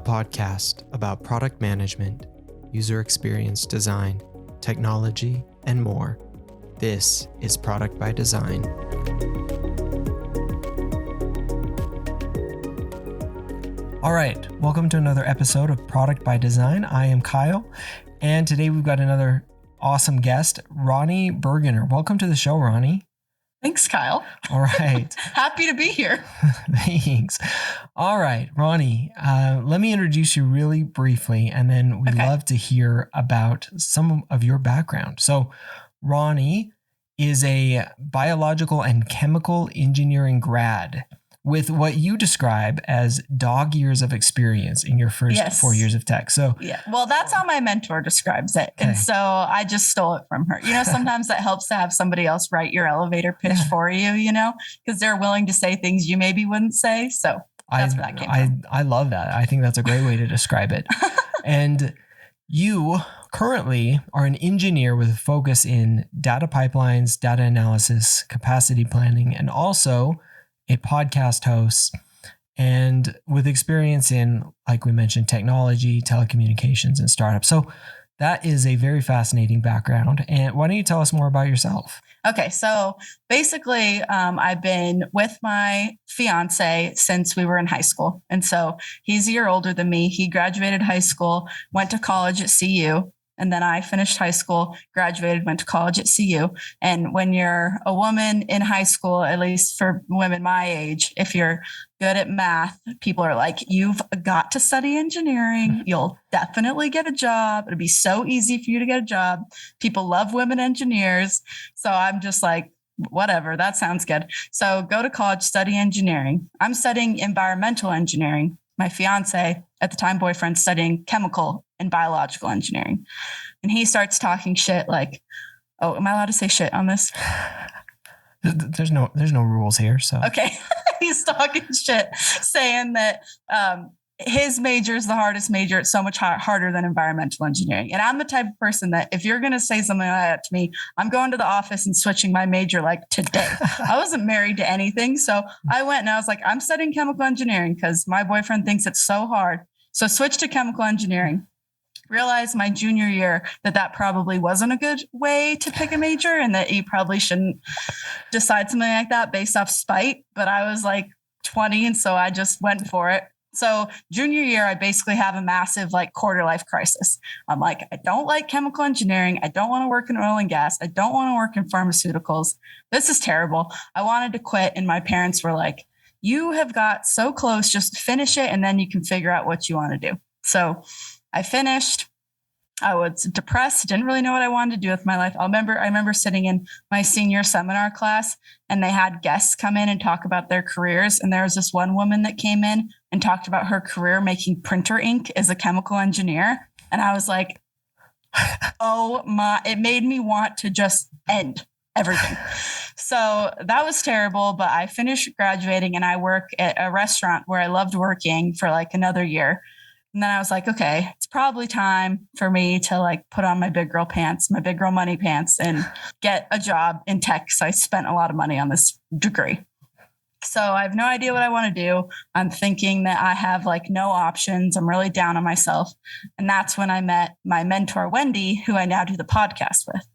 podcast about product management, user experience design, technology, and more. This is Product by Design. All right, welcome to another episode of Product by Design. I am Kyle, and today we've got another awesome guest, Roni Burgener. Welcome to the show, Roni. Thanks, Kyle. All right. Happy to be here. Thanks. All right, Roni, let me introduce you really briefly, and then we'd love to hear about some of your background. So Roni is a biological and chemical engineering grad with what you describe as dog years of experience in your first 4 years of tech. So yeah, well, that's how my mentor describes it. Okay. And so I just stole it from her. You know, sometimes that helps to have somebody else write your elevator pitch for you, you know, because they're willing to say things you maybe wouldn't say. So that's where that came from. I love that. I think that's a great way to describe it. And you currently are an engineer with a focus in data pipelines, data analysis, capacity planning, and also a podcast host, and with experience in, like we mentioned, technology, telecommunications, and startups. So that is a very fascinating background. And why don't you tell us more about yourself? Okay, so basically, I've been with my fiance since we were in high school. And so he's a year older than me. He graduated high school, went to college at CU. And then I finished high school, graduated, went to college at CU. And when you're a woman in high school, at least for women my age, if you're good at math, people are like, you've got to study engineering. You'll definitely get a job. It'll be so easy for you to get a job. People love women engineers. So I'm just like, whatever, that sounds good. So go to college, study engineering. I'm studying environmental engineering. My fiance, at the time boyfriend, studying chemical and biological engineering. And he starts talking shit like, oh, am I allowed to say shit on this? There's no rules here. So okay. He's talking shit, saying that his major is the hardest major. It's so much harder than environmental engineering. And I'm the type of person that if you're going to say something like that to me, I'm going to the office and switching my major like today. I wasn't married to anything. So I went and I was like, I'm studying chemical engineering because my boyfriend thinks it's so hard. So switch to chemical engineering. Realized my junior year that probably wasn't a good way to pick a major and that you probably shouldn't decide something like that based off spite. But I was like 20. And so I just went for it. So junior year, I basically have a massive like quarter life crisis. I'm like, I don't like chemical engineering. I don't want to work in oil and gas. I don't want to work in pharmaceuticals. This is terrible. I wanted to quit. And my parents were like, you have got so close, just finish it. And then you can figure out what you want to do. So I finished. I was depressed, didn't really know what I wanted to do with my life. I remember sitting in my senior seminar class and they had guests come in and talk about their careers. And there was this one woman that came in and talked about her career making printer ink as a chemical engineer. And I was like, oh my, it made me want to just end everything. So that was terrible, but I finished graduating and I work at a restaurant where I loved working for like another year. And then I was like, okay, it's probably time for me to like put on my big girl pants, my big girl money pants and get a job in tech. So I spent a lot of money on this degree. So I have no idea what I want to do. I'm thinking that I have like no options. I'm really down on myself. And that's when I met my mentor, Wendy, who I now do the podcast with.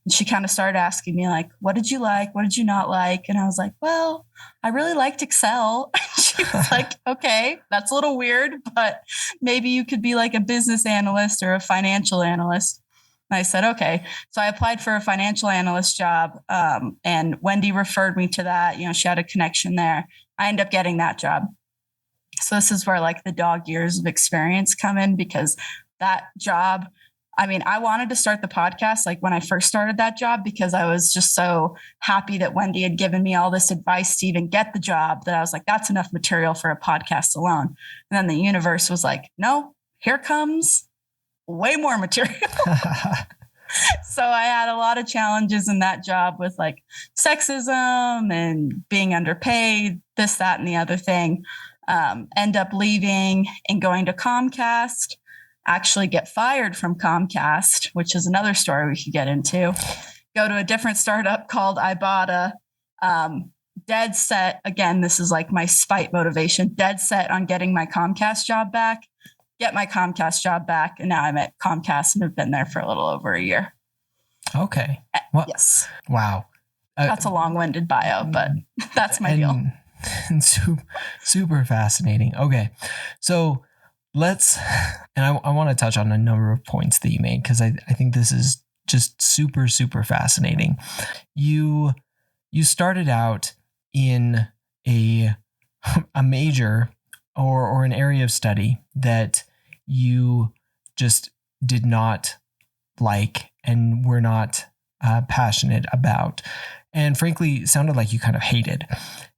And she kind of started asking me like, what did you like? What did you not like? And I was like, well, I really liked Excel. She was like, okay, that's a little weird, but maybe you could be like a business analyst or a financial analyst. And I said, okay. So I applied for a financial analyst job. And Wendy referred me to that. You know, she had a connection there. I ended up getting that job. So this is where like the dog years of experience come in because that job, I mean, I wanted to start the podcast like when I first started that job because I was just so happy that Wendy had given me all this advice to even get the job that I was like, that's enough material for a podcast alone. And then the universe was like, no, here comes way more material. So I had a lot of challenges in that job with like sexism and being underpaid, this, that, and the other thing. End up leaving and going to Comcast. Actually get fired from Comcast, which is another story we could get into. Go to a different startup called Ibotta. Dead set, again, this is like my spite motivation, dead set on getting my Comcast job back. get my Comcast job back. And now I'm at Comcast and have been there for a little over a year. Okay. Well, yes. Wow. That's a long-winded bio, but that's my deal. And super fascinating. Okay. So I want to touch on a number of points that you made, because I think this is just super fascinating. You started out in a major or an area of study that you just did not like and were not passionate about, and frankly sounded like you kind of hated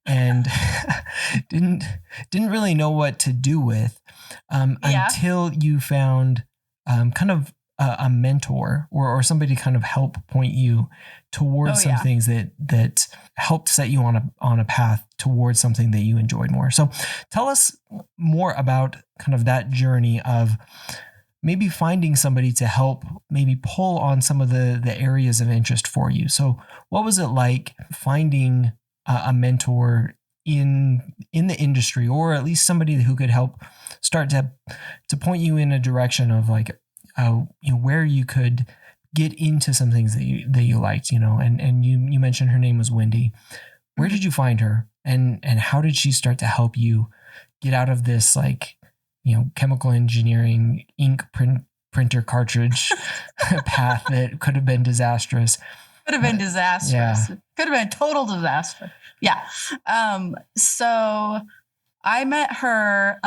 and didn't really know what to do with until you found kind of a mentor or somebody to kind of help point you towards some things that helped set you on a path towards something that you enjoyed more. So tell us more about kind of that journey of maybe finding somebody to help maybe pull on some of the areas of interest for you. So what was it like finding a mentor in the industry, or at least somebody who could help start to point you in a direction of like, where you could get into some things that you liked, and you mentioned her name was Wendy. Where did you find her, and how did she start to help you get out of this, like, chemical engineering ink printer cartridge path that could have been disastrous? Could have been disastrous. Yeah. Could have been a total disaster. Yeah. So I met her.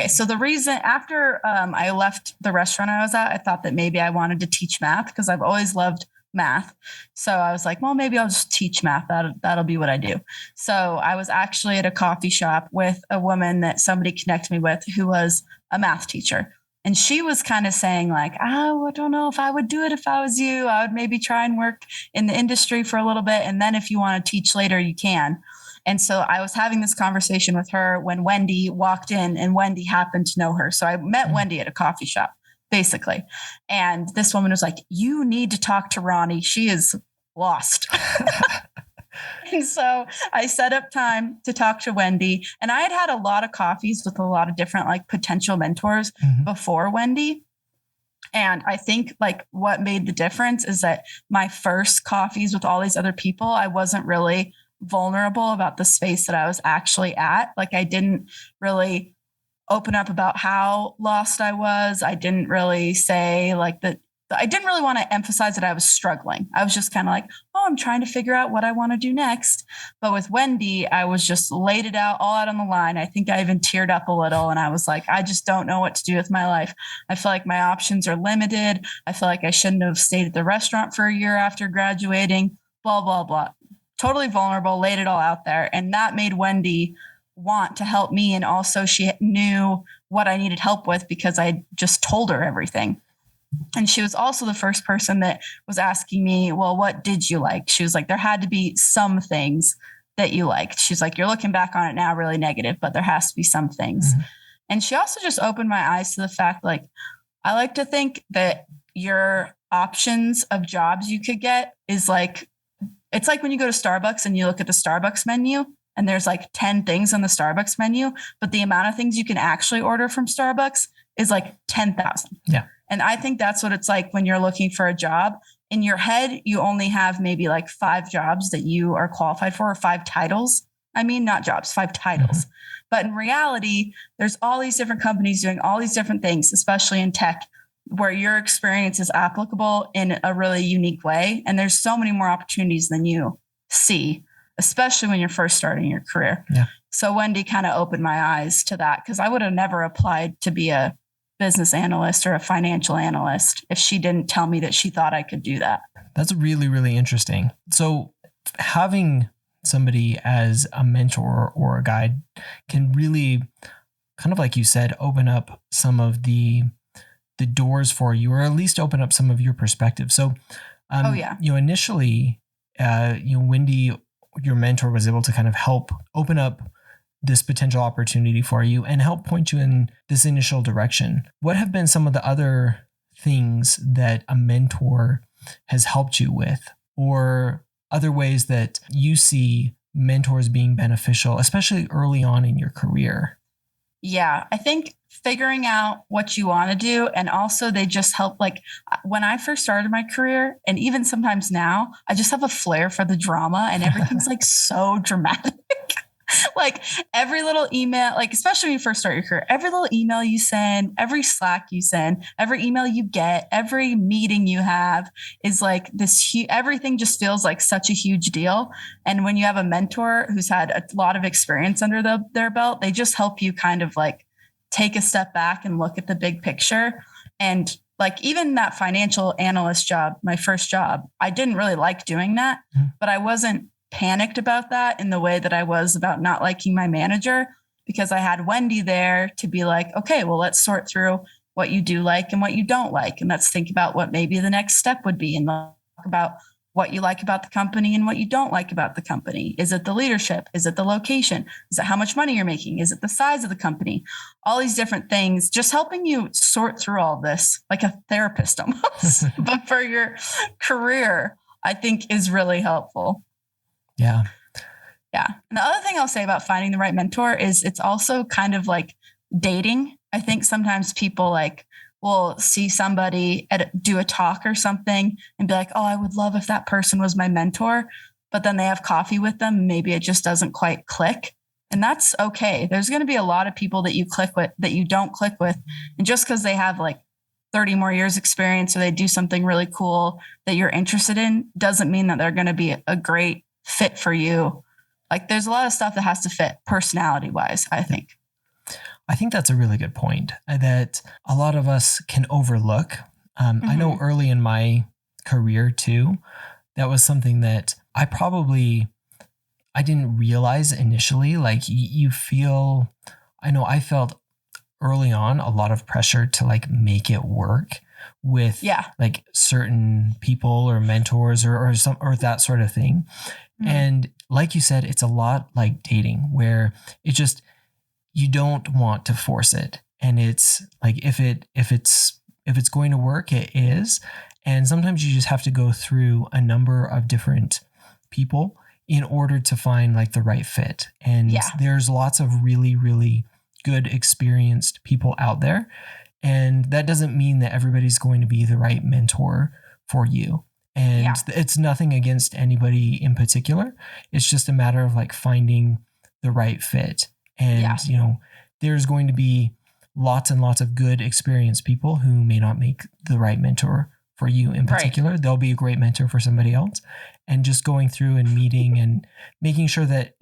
So the reason after I left the restaurant I was at, I thought that maybe I wanted to teach math because I've always loved math. So I was like, well, maybe I'll just teach math. That'll be what I do. So I was actually at a coffee shop with a woman that somebody connected me with who was a math teacher. And she was kind of saying like, I don't know if I would do it if I was you. I would maybe try and work in the industry for a little bit. And then if you want to teach later, you can. And so I was having this conversation with her when Wendy walked in, and Wendy happened to know her. So I met Wendy at a coffee shop, basically. And this woman was like, you need to talk to Roni. She is lost. And so I set up time to talk to Wendy. And I had a lot of coffees with a lot of different like potential mentors before Wendy. And I think like what made the difference is that my first coffees with all these other people, I wasn't really vulnerable about the space that I was actually at. Like I didn't really open up about how lost I was. I didn't really say like that. I didn't really want to emphasize that I was struggling. I was just kind of like, oh, I'm trying to figure out what I want to do next. But with Wendy, I was just laid it out all out on the line. I think I even teared up a little, and I was like, I just don't know what to do with my life. I feel like my options are limited. I feel like I shouldn't have stayed at the restaurant for a year after graduating, blah, blah, blah. Totally vulnerable, laid it all out there. And that made Wendy want to help me. And also she knew what I needed help with because I just told her everything. And she was also the first person that was asking me, well, what did you like? She was like, there had to be some things that you liked. She's like, you're looking back on it now really negative, but there has to be some things. And she also just opened my eyes to the fact, like, I like to think that your options of jobs you could get is like, it's like when you go to Starbucks and you look at the Starbucks menu and there's like 10 things on the Starbucks menu, but the amount of things you can actually order from Starbucks is like 10,000. Yeah. And I think that's what it's like when you're looking for a job. In your head, you only have maybe like 5 jobs that you are qualified for, or 5 titles. I mean, not jobs, 5 titles. But in reality, there's all these different companies doing all these different things, especially in tech, where your experience is applicable in a really unique way. And there's so many more opportunities than you see, especially when you're first starting your career. Yeah. So Wendy kind of opened my eyes to that, because I would have never applied to be a business analyst or a financial analyst if she didn't tell me that she thought I could do that. That's really, really interesting. So having somebody as a mentor or a guide can really, kind of like you said, open up some of the doors for you, or at least open up some of your perspective. So, initially, Wendy, your mentor, was able to kind of help open up this potential opportunity for you and help point you in this initial direction. What have been some of the other things that a mentor has helped you with, or other ways that you see mentors being beneficial, especially early on in your career? Yeah, I think figuring out what you want to do, and also they just help. Like when I first started my career, and even sometimes now, I just have a flair for the drama, and everything's like so dramatic. Like every little email, like especially when you first start your career, every little email you send, every Slack you send, every email you get, every meeting you have is like this. Everything just feels like such a huge deal. And when you have a mentor who's had a lot of experience under their belt, they just help you kind of like take a step back and look at the big picture. And like even that financial analyst job, my first job, I didn't really like doing that, but I wasn't panicked about that in the way that I was about not liking my manager, because I had Wendy there to be like, okay, well, let's sort through what you do like and what you don't like. And let's think about what maybe the next step would be and talk about what you like about the company and what you don't like about the company. Is it the leadership? Is it the location? Is it how much money you're making? Is it the size of the company? All these different things, just helping you sort through all this like a therapist almost, but for your career, I think is really helpful. Yeah. Yeah. And the other thing I'll say about finding the right mentor is it's also kind of like dating. I think sometimes people like will see somebody do a talk or something and be like, oh, I would love if that person was my mentor. But then they have coffee with them. Maybe it just doesn't quite click. And that's okay. There's going to be a lot of people that you click with that you don't click with. And just because they have like 30 more years experience or they do something really cool that you're interested in doesn't mean that they're going to be a great fit for you. Like there's a lot of stuff that has to fit personality wise, I think. I think that's a really good point that a lot of us can overlook. I know early in my career too, that was something that I didn't realize initially. Like you feel, I felt early on a lot of pressure to like make it work with like certain people or mentors or that sort of thing. And like you said, it's a lot like dating where it just, you don't want to force it. And it's like, if it's going to work, it is. And sometimes you just have to go through a number of different people in order to find like the right fit. And there's lots of really, really good experienced people out there. And that doesn't mean that everybody's going to be the right mentor for you. And it's nothing against anybody in particular. It's just a matter of like finding the right fit. And, there's going to be lots and lots of good experienced people who may not make the right mentor for you in particular. They'll be a great mentor for somebody else. And just going through and meeting and making sure that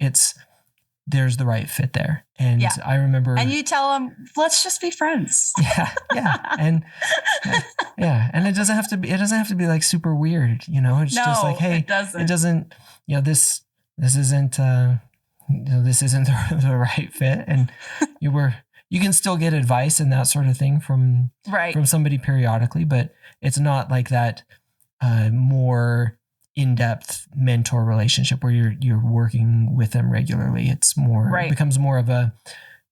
there's the right fit there. And I remember, and you tell them, let's just be friends. And and it doesn't have to be like super weird, it's just like, hey, it doesn't, this isn't, this isn't the right fit. And you can still get advice and that sort of thing from somebody periodically, but it's not like that more in-depth mentor relationship where you're working with them regularly. It's more, it becomes more of a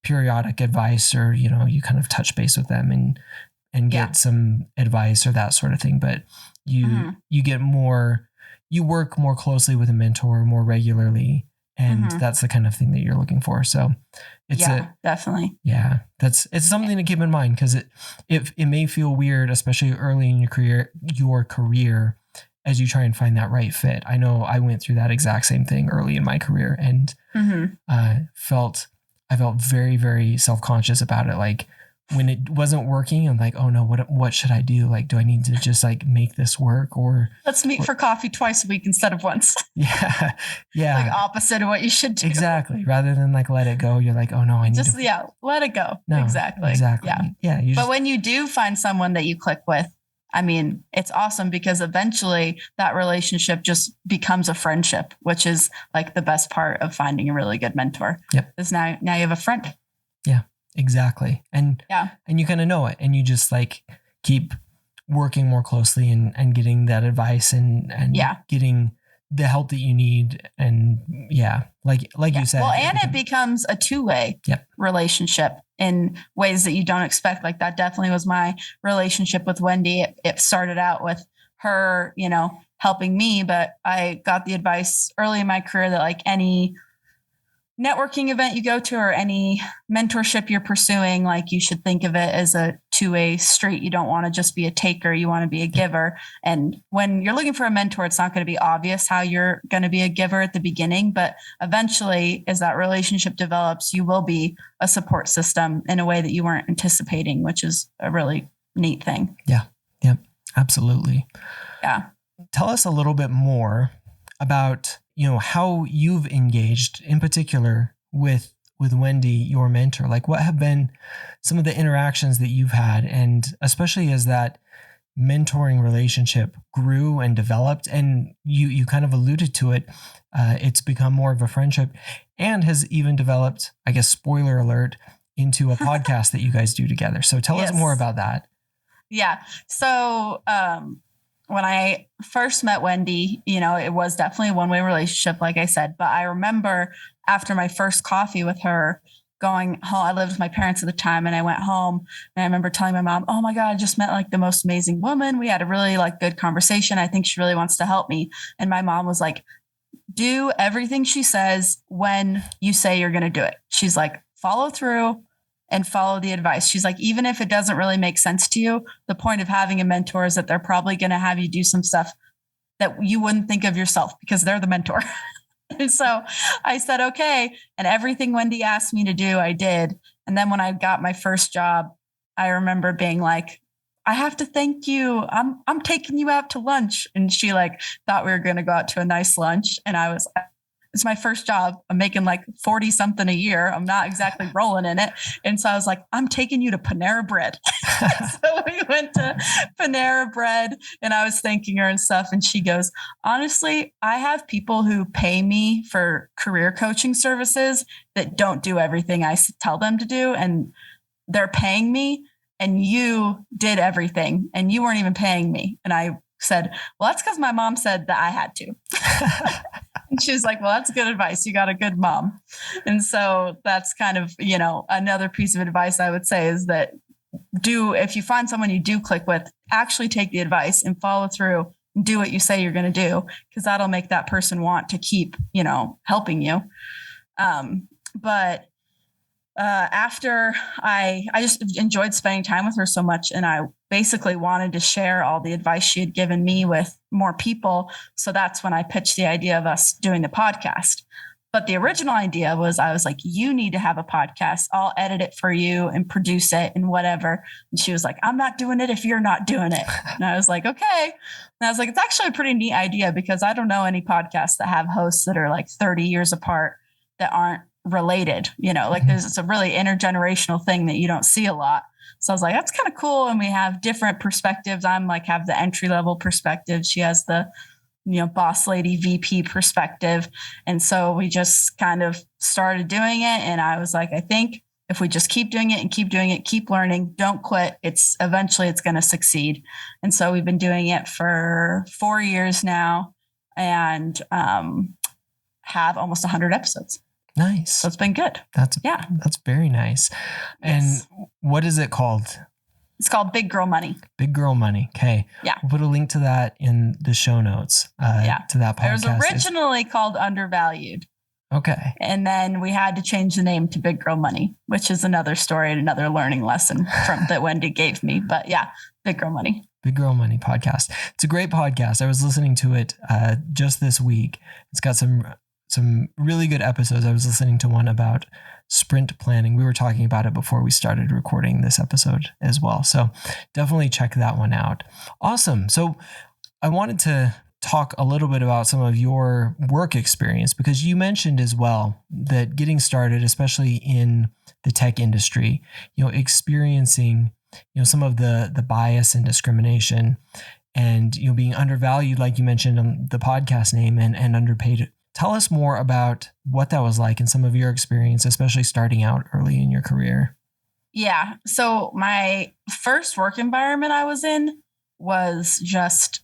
periodic advice, or, you kind of touch base with them and get some advice or that sort of thing. But you get more, you work more closely with a mentor more regularly. And that's the kind of thing that you're looking for. So it's definitely. Yeah. It's something to keep in mind, because it may feel weird, especially early in your career, as you try and find that right fit. I know I went through that exact same thing early in my career, and I felt very, very self-conscious about it. Like when it wasn't working, I'm like, oh no, what should I do? Like, do I need to just like make this work, or let's meet for coffee twice a week instead of once? Yeah. Like opposite of what you should do. Exactly. Rather than like let it go, you're like, oh no, I need to let it go. No, exactly. Yeah. But when you do find someone that you click with, I mean, it's awesome, because eventually that relationship just becomes a friendship, which is like the best part of finding a really good mentor. Yep. Because now you have a friend. Yeah, exactly. And you kind of know it, and you just like keep working more closely and getting that advice and getting the help that you need. And like you said. Well, and it becomes a two-way relationship in ways that you don't expect. Like that definitely was my relationship with Wendy. It started out with her, helping me, but I got the advice early in my career that like any networking event you go to or any mentorship you're pursuing, like you should think of it as a two-way street. You don't want to just be a taker. You want to be a giver. And when you're looking for a mentor, it's not going to be obvious how you're going to be a giver at the beginning, but eventually as that relationship develops, you will be a support system in a way that you weren't anticipating, which is a really neat thing. Yeah. Yep. Absolutely. Yeah. Tell us a little bit more about, how you've engaged in particular with Wendy, your mentor. Like, what have been some of the interactions that you've had, and especially as that mentoring relationship grew and developed, and you kind of alluded to it, it's become more of a friendship and has even developed, I guess, spoiler alert, into a podcast that you guys do together. So tell us more about that. Yeah. So, when I first met Wendy, it was definitely a one-way relationship, like I said. But I remember after my first coffee with her going home, I lived with my parents at the time, and I went home and I remember telling my mom, oh my God, I just met like the most amazing woman. We had a really like good conversation. I think she really wants to help me. And my mom was like, do everything she says when you say you're going to do it. She's like, follow through and follow the advice. She's like, even if it doesn't really make sense to you, the point of having a mentor is that they're probably going to have you do some stuff that you wouldn't think of yourself because they're the mentor. And so I said, okay. And everything Wendy asked me to do, I did. And then when I got my first job, I remember being like, I have to thank you. I'm taking you out to lunch. And she like thought we were going to go out to a nice lunch. And I was, it's my first job. I'm making like 40 something a year. I'm not exactly rolling in it. And so I was like, I'm taking you to Panera Bread. So we went to Panera Bread and I was thanking her and stuff. And she goes, honestly, I have people who pay me for career coaching services that don't do everything I tell them to do. And they're paying me, and you did everything and you weren't even paying me. And I said, well, that's because my mom said that I had to. And she was like, well, that's good advice. You got a good mom. And so that's kind of, another piece of advice I would say is that if you find someone you do click with, actually take the advice and follow through and do what you say you're going to do, because that'll make that person want to keep, helping you. But after I just enjoyed spending time with her so much, and I basically wanted to share all the advice she had given me with more people. So that's when I pitched the idea of us doing the podcast. But the original idea was, I was like, you need to have a podcast. I'll edit it for you and produce it and whatever. And she was like, I'm not doing it if you're not doing it. And I was like, okay. And I was like, it's actually a pretty neat idea, because I don't know any podcasts that have hosts that are like 30 years apart that aren't related. It's a really intergenerational thing that you don't see a lot. So I was like, that's kind of cool. And we have different perspectives. I'm like, have the entry level perspective. She has the, boss lady VP perspective. And so we just kind of started doing it. And I was like, I think if we just keep doing it and keep doing it, keep learning, don't quit, eventually it's going to succeed. And so we've been doing it for 4 years now, and have almost 100 episodes. Nice. So it's been good. That's very nice. Yes. And what is it called? It's called Big Girl Money. Big Girl Money. Okay. Yeah. We'll put a link to that in the show notes. To that podcast. It was originally called Undervalued. Okay. And then we had to change the name to Big Girl Money, which is another story and another learning lesson that Wendy gave me. But yeah, Big Girl Money. Big Girl Money podcast. It's a great podcast. I was listening to it just this week. It's got some really good episodes. I was listening to one about sprint planning. We were talking about it before we started recording this episode as well. So definitely check that one out. Awesome. So I wanted to talk a little bit about some of your work experience, because you mentioned as well that getting started, especially in the tech industry, experiencing, some of the bias and discrimination, and, being undervalued, like you mentioned on the podcast name, and underpaid. Tell us more about what that was like and some of your experience, especially starting out early in your career. Yeah. So my first work environment I was in was just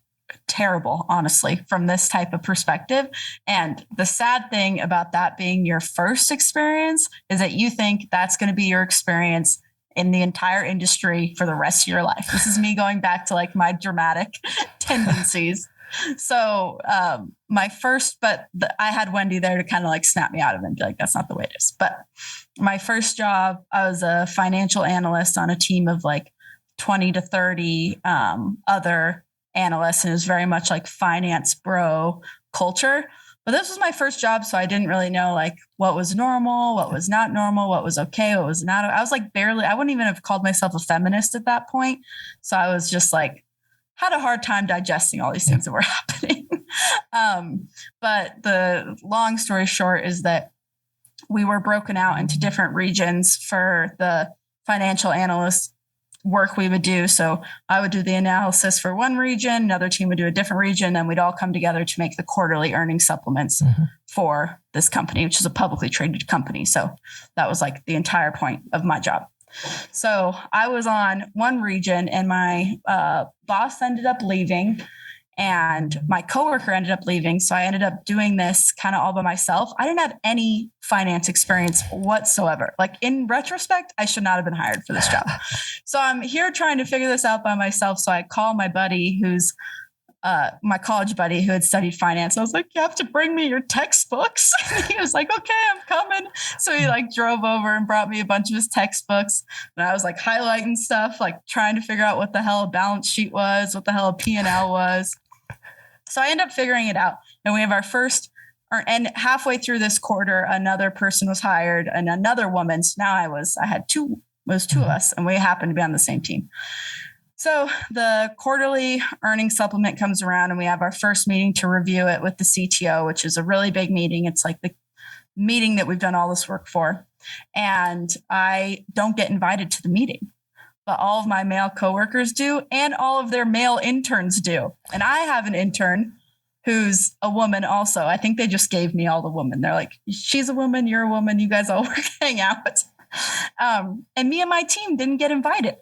terrible, honestly, from this type of perspective. And the sad thing about that being your first experience is that you think that's going to be your experience in the entire industry for the rest of your life. This is me going back to like my dramatic tendencies. So my first, I had Wendy there to kind of like snap me out of it and be like, that's not the way it is. But my first job, I was a financial analyst on a team of like 20 to 30 other analysts. And it was very much like finance bro culture. But this was my first job, so I didn't really know like what was normal, what was not normal, what was okay, what was not. I was like I wouldn't even have called myself a feminist at that point. So I was just like, had a hard time digesting all these things that were happening. But the long story short is that we were broken out into different regions for the financial analyst work we would do. So I would do the analysis for one region, another team would do a different region, and we'd all come together to make the quarterly earnings supplements for this company, which is a publicly traded company. So that was like the entire point of my job. So I was on one region and my boss ended up leaving and my coworker ended up leaving. So I ended up doing this kind of all by myself. I didn't have any finance experience whatsoever. Like in retrospect, I should not have been hired for this job. So I'm here trying to figure this out by myself. So I call my buddy who's my college buddy who had studied finance. I was like, you have to bring me your textbooks. And he was like, okay, I'm coming. So he like drove over and brought me a bunch of his textbooks. And I was like highlighting stuff, like trying to figure out what the hell a balance sheet was, what the hell a P&L was. So I ended up figuring it out. And we have our first, and halfway through this quarter, another person was hired and another woman. So now I had two of us, and we happened to be on the same team. So the quarterly earnings supplement comes around and we have our first meeting to review it with the CTO, which is a really big meeting. It's like the meeting that we've done all this work for. And I don't get invited to the meeting, but all of my male coworkers do, and all of their male interns do. And I have an intern who's a woman also. I think they just gave me all the women. They're like, she's a woman, you're a woman, you guys all hang out. And me and my team didn't get invited.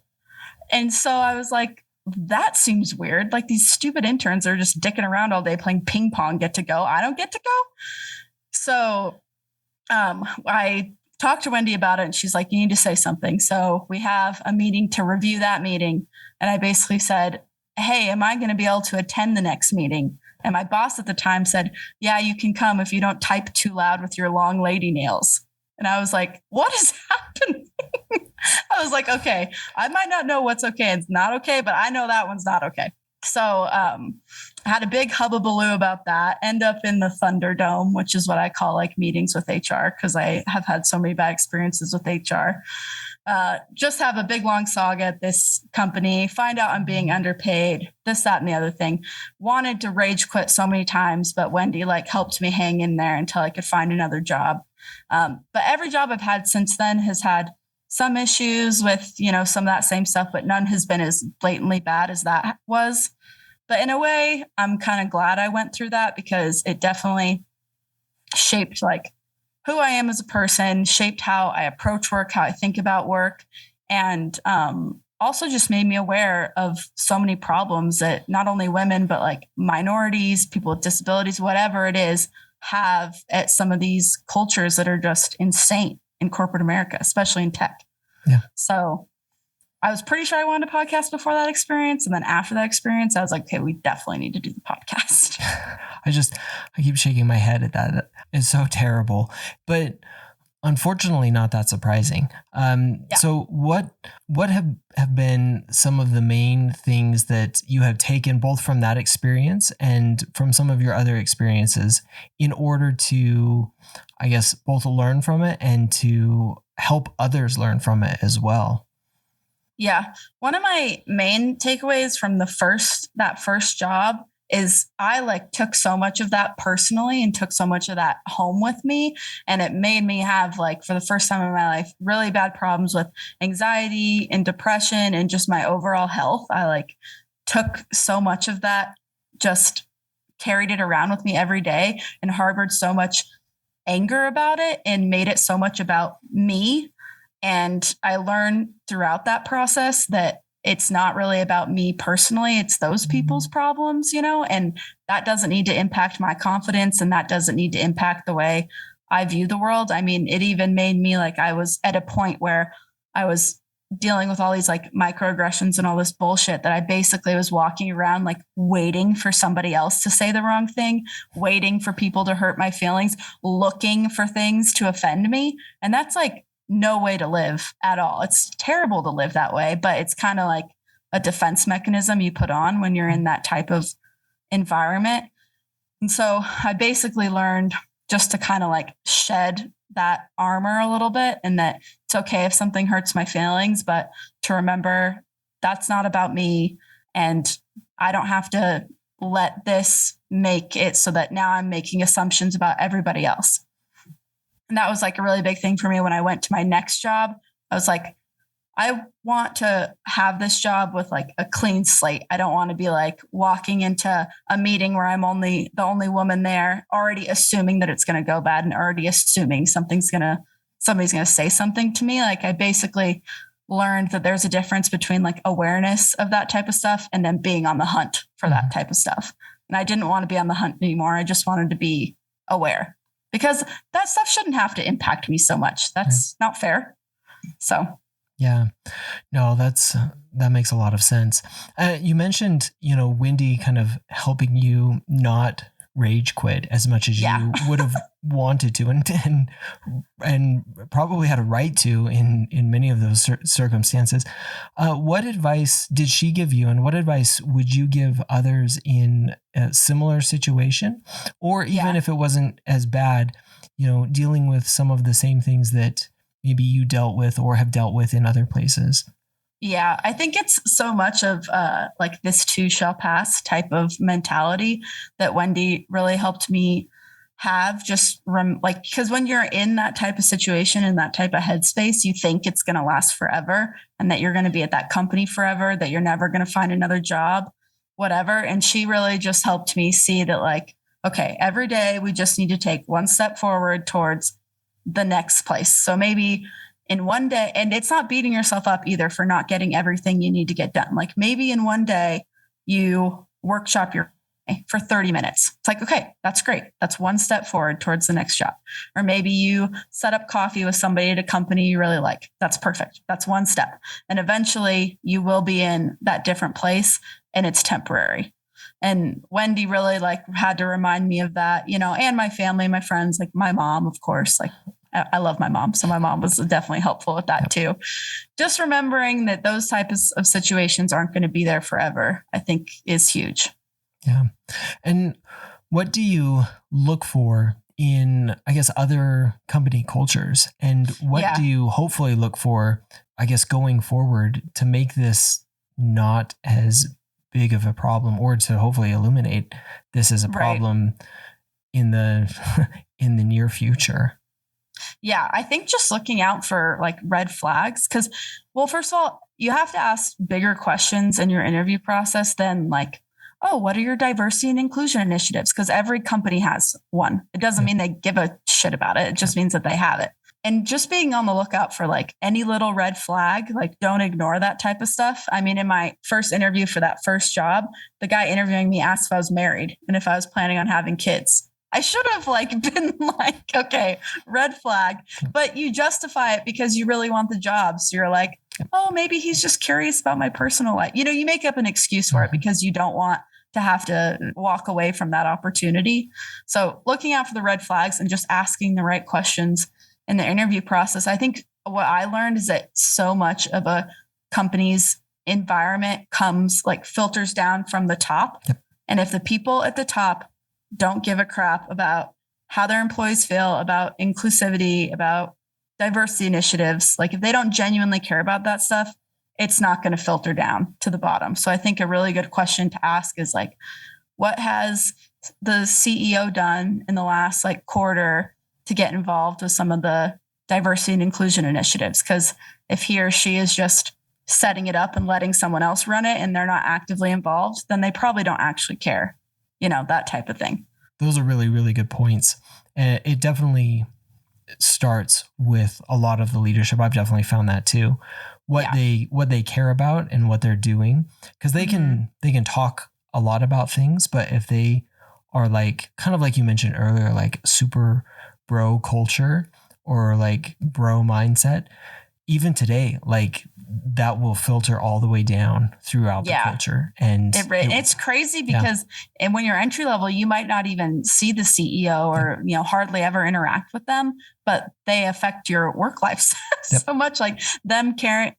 And so I was like, that seems weird. Like these stupid interns are just dicking around all day playing ping pong, get to go. I don't get to go. So I talked to Wendy about it and she's like, you need to say something. So we have a meeting to review that meeting. And I basically said, hey, am I going to be able to attend the next meeting? And my boss at the time said, yeah, you can come if you don't type too loud with your long lady nails. And I was like, what is happening? I was like, okay, I might not know what's okay and not okay, but I know that one's not okay. So I had a big hubbubaloo about that, end up in the Thunderdome, which is what I call like meetings with HR because I have had so many bad experiences with HR. Just have a big long saga at this company, find out I'm being underpaid, this, that, and the other thing. Wanted to rage quit so many times, but Wendy like helped me hang in there until I could find another job. But every job I've had since then has had some issues with, some of that same stuff, but none has been as blatantly bad as that was. But in a way, I'm kind of glad I went through that because it definitely shaped like who I am as a person, shaped how I approach work, how I think about work, and also just made me aware of so many problems that not only women, but like minorities, people with disabilities, whatever it is, have at some of these cultures that are just insane in corporate America, especially in tech. Yeah. So I was pretty sure I wanted a podcast before that experience. And then after that experience, I was like, okay, we definitely need to do the podcast. I keep shaking my head at that. It's so terrible, but unfortunately not that surprising. So what have been some of the main things that you have taken both from that experience and from some of your other experiences in order to, I guess, both learn from it and to help others learn from it as well? Yeah. One of my main takeaways from that first job is I like took so much of that personally and took so much of that home with me. And it made me have like, for the first time in my life, really bad problems with anxiety and depression and just my overall health. I like took so much of that, just carried it around with me every day and harbored so much anger about it and made it so much about me. And I learned throughout that process that it's not really about me personally. It's those people's problems, and that doesn't need to impact my confidence. And that doesn't need to impact the way I view the world. I mean, it even made me like, I was at a point where I was dealing with all these like microaggressions and all this bullshit that I basically was walking around like waiting for somebody else to say the wrong thing, waiting for people to hurt my feelings, looking for things to offend me. And that's like no way to live at all. It's terrible to live that way, but it's kind of like a defense mechanism you put on when you're in that type of environment. And so I basically learned just to kind of like shed that armor a little bit, and that it's okay if something hurts my feelings, but to remember that's not about me. And I don't have to let this make it so that now I'm making assumptions about everybody else. And that was like a really big thing for me when I went to my next job. I was like, I want to have this job with like a clean slate. I don't want to be like walking into a meeting where I'm the only woman there, already assuming that it's going to go bad and already assuming somebody's going to say something to me. Like I basically learned that there's a difference between like awareness of that type of stuff and then being on the hunt for that type of stuff. And I didn't want to be on the hunt anymore. I just wanted to be aware, because that stuff shouldn't have to impact me so much. That's not fair. So yeah, no, that makes a lot of sense. You mentioned, Wendy kind of helping you not rage quit as much as you would have wanted to, and probably had a right to in many of those circumstances. What advice did she give you, and what advice would you give others in a similar situation, or even if it wasn't as bad, dealing with some of the same things that maybe you dealt with or have dealt with in other places? Yeah, I think it's so much of like this too shall pass type of mentality that Wendy really helped me have. Because when you're in that type of situation, in that type of headspace, you think it's going to last forever and that you're going to be at that company forever, that you're never going to find another job, whatever. And she really just helped me see that like, okay, every day we just need to take one step forward towards the next place. So maybe in one day, and it's not beating yourself up either for not getting everything you need to get done. Like maybe in one day you workshop your for 30 minutes. It's like, okay, that's great. That's one step forward towards the next job. Or maybe you set up coffee with somebody at a company you really like. That's perfect. That's one step. And eventually you will be in that different place, and it's temporary. And Wendy really like had to remind me of that, and my family, my friends, like my mom, of course, like I love my mom. So my mom was definitely helpful with that too. Just remembering that those types of situations aren't going to be there forever, I think is huge. Yeah. And what do you look for in, I guess, other company cultures? And what do you hopefully look for, I guess, going forward to make this not as big of a problem, or to hopefully eliminate this as a problem in the near future? Yeah, I think just looking out for like red flags, because, well, first of all, you have to ask bigger questions in your interview process than like, oh, what are your diversity and inclusion initiatives? Because every company has one. It doesn't mean they give a shit about it. It just means that they have it. And just being on the lookout for like any little red flag, like don't ignore that type of stuff. I mean, in my first interview for that first job, the guy interviewing me asked if I was married and if I was planning on having kids. I should have like been like, okay, red flag, but you justify it because you really want the job. So you're like, oh, maybe he's just curious about my personal life. You make up an excuse for it because you don't want to have to walk away from that opportunity. So looking out for the red flags and just asking the right questions in the interview process. I think what I learned is that so much of a company's environment filters down from the top. Yep. And if the people at the top don't give a crap about how their employees feel, about inclusivity, about diversity initiatives, like if they don't genuinely care about that stuff, it's not going to filter down to the bottom. So I think a really good question to ask is like, what has the CEO done in the last like quarter to get involved with some of the diversity and inclusion initiatives? Because if he or she is just setting it up and letting someone else run it and they're not actively involved, then they probably don't actually care, that type of thing. Those are really, really good points. And it definitely starts with a lot of the leadership. I've definitely found that too. What they care about and what they're doing, because they can talk a lot about things, but if they are like kind of like you mentioned earlier, like super bro culture or like bro mindset, even today, like that will filter all the way down throughout the culture. And it's crazy because and when you're entry level, you might not even see the CEO or, hardly ever interact with them, but they affect your work life so much. Like them caring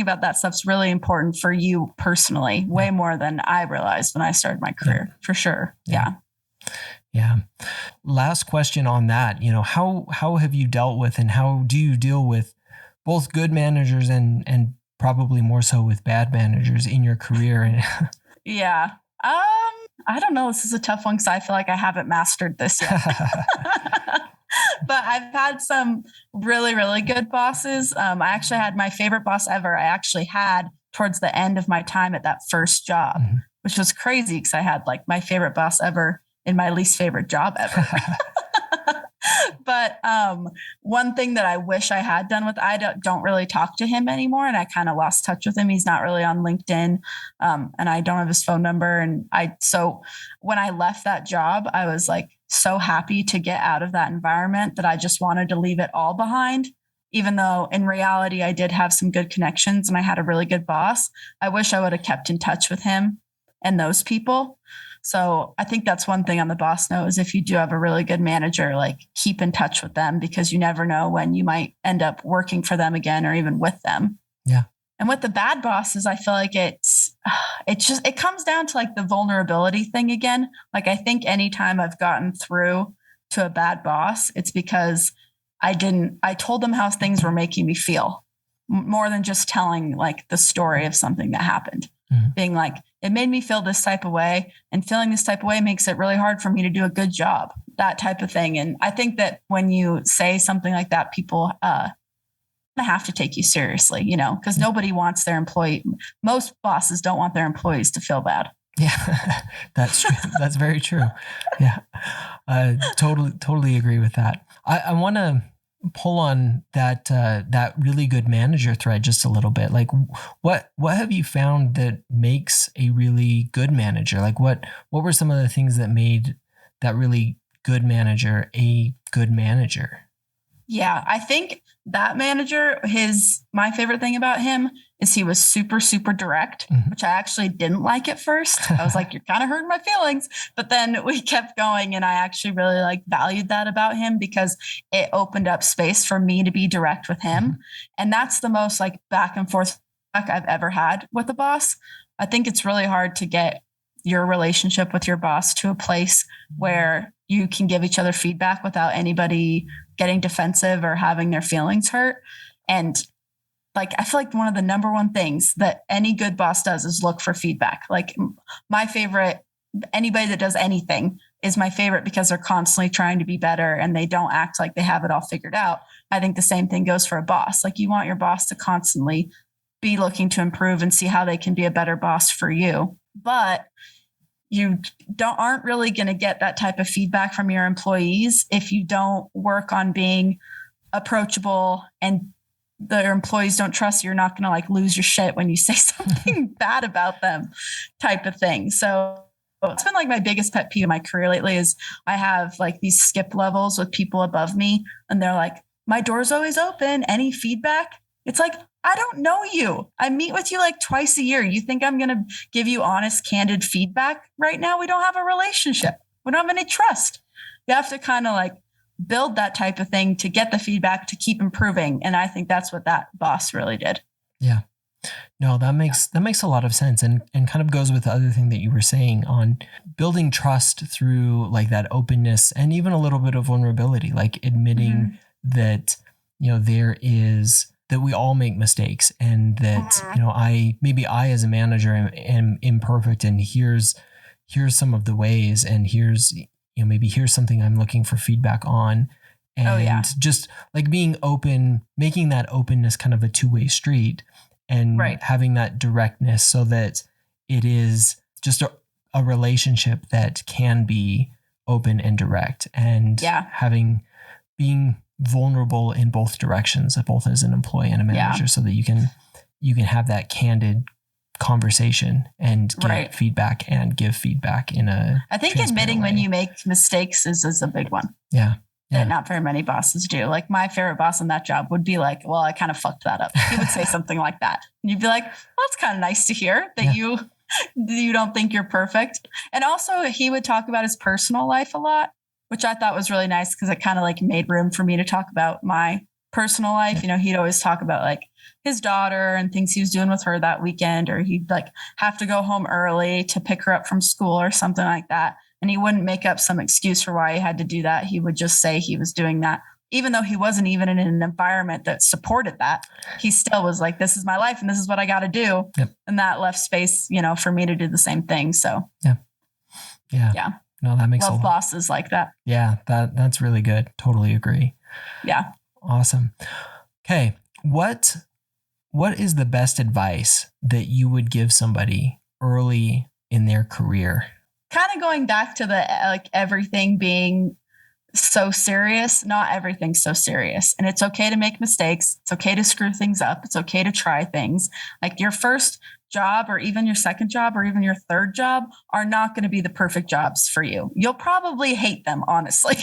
about that stuff's really important for you personally, way more than I realized when I started my career, for sure. Yeah. Last question on that, how have you dealt with and how do you deal with both good managers and probably more so with bad managers in your career? Yeah. I don't know. This is a tough one because I feel like I haven't mastered this yet. But I've had some really, really good bosses. I actually had my favorite boss ever. I actually had towards the end of my time at that first job, which was crazy because I had like my favorite boss ever in my least favorite job ever. But one thing that I wish I had done with, I don't really talk to him anymore. And I kind of lost touch with him. He's not really on LinkedIn. And I don't have his phone number. And so when I left that job, I was like so happy to get out of that environment that I just wanted to leave it all behind. Even though in reality, I did have some good connections and I had a really good boss. I wish I would have kept in touch with him and those people. So I think that's one thing on the boss note is if you do have a really good manager, like keep in touch with them because you never know when you might end up working for them again or even with them. Yeah. And with the bad bosses, I feel like it comes down to like the vulnerability thing again. Like I think anytime I've gotten through to a bad boss, it's because I told them how things were making me feel more than just telling like the story of something that happened. Being like, it made me feel this type of way and feeling this type of way makes it really hard for me to do a good job, that type of thing. And I think that when you say something like that, people have to take you seriously, because nobody wants their employee. Most bosses don't want their employees to feel bad. Yeah, that's true. That's very true. Yeah, totally agree with that. I want to pull on that really good manager thread just a little bit. Like what have you found that makes a really good manager? Like what were some of the things that made that really good manager a good manager? Yeah, I think that manager, my favorite thing about him is he was super, super direct, which I actually didn't like at first. I was like, you're kind of hurting my feelings. But then we kept going and I actually really valued that about him because it opened up space for me to be direct with him. And that's the most back and forth I've ever had with a boss. I think it's really hard to get your relationship with your boss to a place where you can give each other feedback without anybody getting defensive or having their feelings hurt. And I feel like one of the number one things that any good boss does is look for feedback. Like my favorite, anybody that does anything is my favorite because they're constantly trying to be better and they don't act like they have it all figured out. I think the same thing goes for a boss. Like you want your boss to constantly be looking to improve and see how they can be a better boss for you. But you aren't really going to get that type of feedback from your employees if you don't work on being approachable and their employees don't trust you. You're not going to lose your shit when you say something bad about them type of thing. So it's been my biggest pet peeve in my career lately is I have these skip levels with people above me and they're like, my door's always open. Any feedback? It's I don't know you. I meet with you twice a year. You think I'm going to give you honest, candid feedback right now? We don't have a relationship. We don't have any trust. You have to kind of build that type of thing to get the feedback to keep improving. And I think that's what that boss really did. Yeah. No, that makes a lot of sense and kind of goes with the other thing that you were saying on building trust through that openness and even a little bit of vulnerability, admitting that, there is that we all make mistakes and that, I as a manager am imperfect and here's some of the ways and here's something I'm looking for feedback on. And just being open, making that openness kind of a two-way street and having that directness so that it is just a relationship that can be open and direct and being vulnerable in both directions, both as an employee and a manager, so that you can have that candid conversation and get feedback and give feedback in a I think admitting way. When you make mistakes is a big one. Yeah. that not very many bosses do. Like my favorite boss in that job would be like, well, I kind of fucked that up. He would say something like that. And you'd be like, well, that's kind of nice to hear that you don't think you're perfect. And also he would talk about his personal life a lot, which I thought was really nice because it kind of like made room for me to talk about my personal life. You know, he'd always talk about like his daughter and things he was doing with her that weekend, or he'd like have to go home early to pick her up from school or something like that. And he wouldn't make up some excuse for why he had to do that. He would just say he was doing that, even though he wasn't even in an environment that supported that. He still was like, this is my life and this is what I got to do. Yep. And that left space, you know, for me to do the same thing. So yeah. No, that makes love bosses like that. Yeah, that's really good. Totally agree. Yeah. Awesome. Okay. What is the best advice that you would give somebody early in their career? Kind of going back to the like everything being so serious. Not everything's so serious, and it's okay to make mistakes. It's okay to screw things up. It's okay to try things. Like your first job or even your second job or even your third job are not going to be the perfect jobs for you. You'll probably hate them, honestly.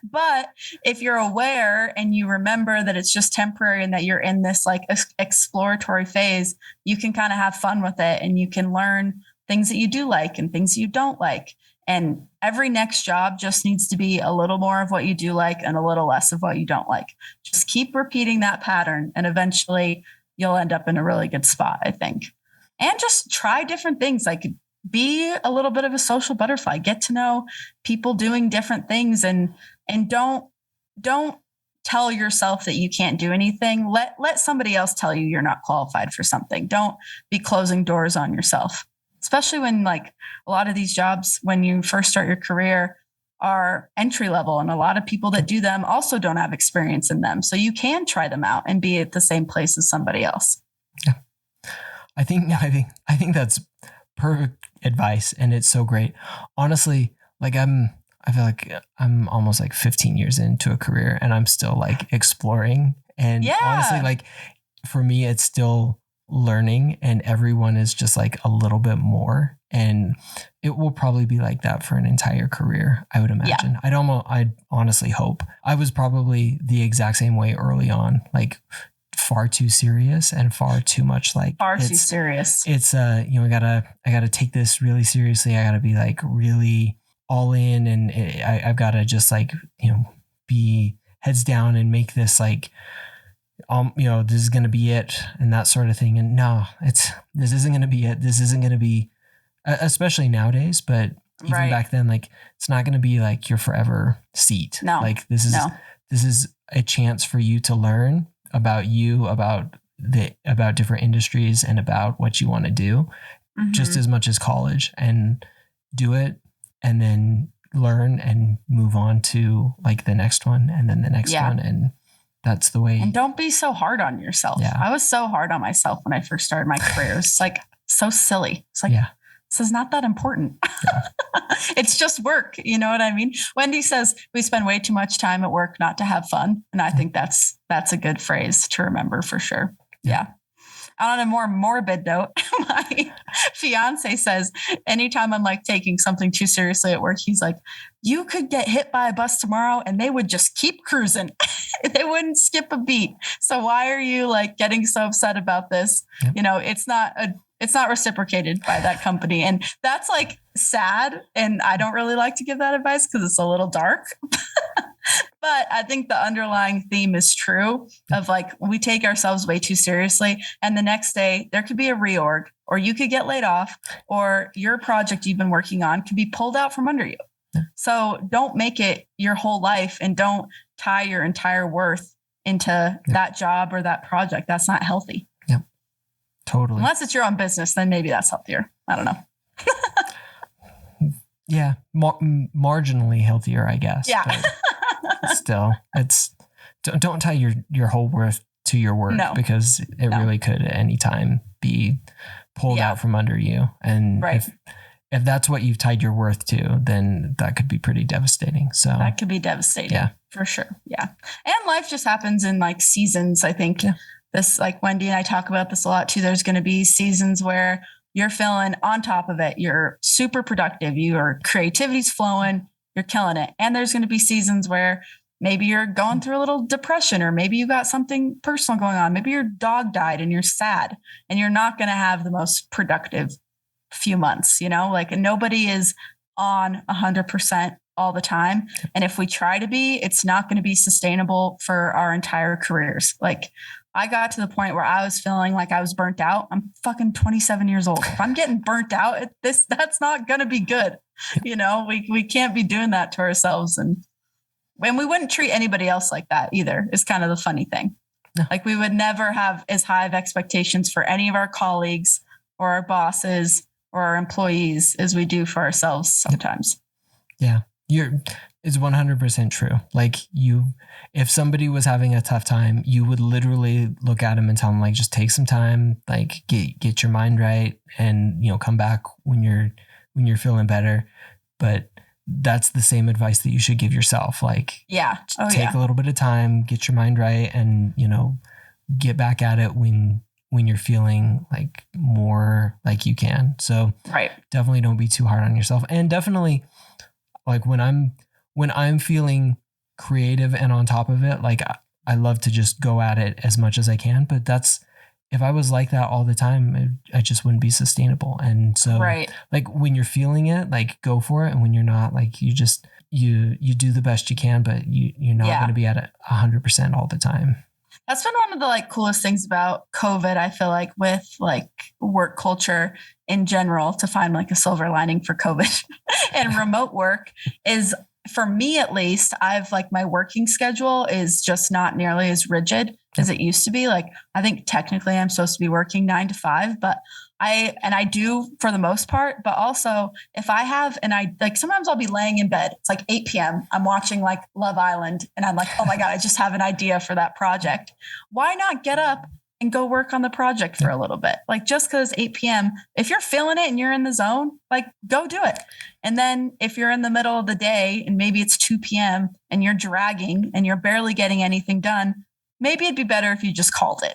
But if you're aware and you remember that it's just temporary and that you're in this like exploratory phase, you can kind of have fun with it and you can learn things that you do like and things you don't like. And every next job just needs to be a little more of what you do like and a little less of what you don't like. Just keep repeating that pattern and eventually you'll end up in a really good spot, I think. And just try different things, like be a little bit of a social butterfly, get to know people doing different things and don't tell yourself that you can't do anything. Let somebody else tell you you're not qualified for something. Don't be closing doors on yourself, especially when like a lot of these jobs, when you first start your career, are entry level. And a lot of people that do them also don't have experience in them. So you can try them out and be at the same place as somebody else. Yeah. I think that's perfect advice. And it's so great. Honestly, like I feel like I'm almost like 15 years into a career and I'm still like exploring. And honestly, like for me, it's still learning and everyone is just like a little bit more. And it will probably be like that for an entire career, I would imagine. Yeah. I'd honestly hope. I was probably the exact same way early on, like far too serious and far too much like too serious. It's I gotta take this really seriously. I gotta be like really all in and I've gotta just like, be heads down and make this like, this is going to be it and that sort of thing. And no, this isn't going to be it. This isn't going to be, especially nowadays, but even back then, like it's not going to be like your forever seat. No, like this is a chance for you to learn about you, about different industries and about what you want to do just as much as college, and do it and then learn and move on to like the next one and then the next one. And that's the way. And don't be so hard on yourself. Yeah. I was so hard on myself when I first started my career. It's like so silly. It's like, this is not that important. Yeah. It's just work. You know what I mean? Wendy says we spend way too much time at work not to have fun. And I think that's a good phrase to remember for sure. Yeah. On a more morbid note, my fiance says anytime I'm like taking something too seriously at work, he's like, you could get hit by a bus tomorrow and they would just keep cruising. They wouldn't skip a beat. So why are you like getting so upset about this? Yep. It's not reciprocated by that company. And that's like sad. And I don't really like to give that advice because it's a little dark. But I think the underlying theme is true of like, we take ourselves way too seriously. And the next day there could be a reorg, or you could get laid off, or your project you've been working on could be pulled out from under you. Yeah. So don't make it your whole life and don't tie your entire worth into that job or that project. That's not healthy. Yep. Totally. Unless it's your own business, then maybe that's healthier. I don't know. Yeah. Marginally healthier, I guess. Yeah. Still, don't tie your whole worth to your work, because it really could at any time be pulled out from under you. And if that's what you've tied your worth to, then that could be pretty devastating. So that could be devastating. Yeah, for sure. Yeah. And life just happens in like seasons. I think this, like Wendy and I talk about this a lot too. There's going to be seasons where you're feeling on top of it. You're super productive. Your creativity's flowing. You're killing it. And there's going to be seasons where maybe you're going through a little depression, or maybe you got something personal going on. Maybe your dog died and you're sad, and you're not going to have the most productive few months, like nobody is on 100% all the time. And if we try to be, it's not going to be sustainable for our entire careers. Like I got to the point where I was feeling like I was burnt out. I'm fucking 27 years old. If I'm getting burnt out at this, that's not going to be good. We can't be doing that to ourselves. And we wouldn't treat anybody else like that either, is kind of the funny thing. No. Like we would never have as high of expectations for any of our colleagues or our bosses or our employees as we do for ourselves sometimes. Yeah. It's 100% true. Like if somebody was having a tough time, you would literally look at them and tell them like, just take some time, like get your mind right, and come back when you're feeling better. But that's the same advice that you should give yourself. Like, take a little bit of time, get your mind right, and get back at it when you're feeling like more like you can. So definitely don't be too hard on yourself, and definitely like when I'm feeling creative and on top of it, like I love to just go at it as much as I can, but if I was like that all the time, I just wouldn't be sustainable. And so like when you're feeling it, like go for it. And when you're not, like you do the best you can, but you're not going to be at it 100% all the time. That's been one of the like coolest things about COVID. I feel like with like work culture in general, to find like a silver lining for COVID and remote work is, for me at least, I've like my working schedule is just not nearly as rigid as it used to be. Like I think technically I'm supposed to be working 9 to 5, but I do for the most part, but also if I have, and I like, sometimes I'll be laying in bed. It's like 8 p.m. I'm watching like Love Island and I'm like, oh my God, I just have an idea for that project. Why not get up and go work on the project for a little bit? Like just because 8 p.m., if you're feeling it and you're in the zone, like go do it. And then if you're in the middle of the day and maybe it's 2 p.m. and you're dragging and you're barely getting anything done, maybe it'd be better if you just called it.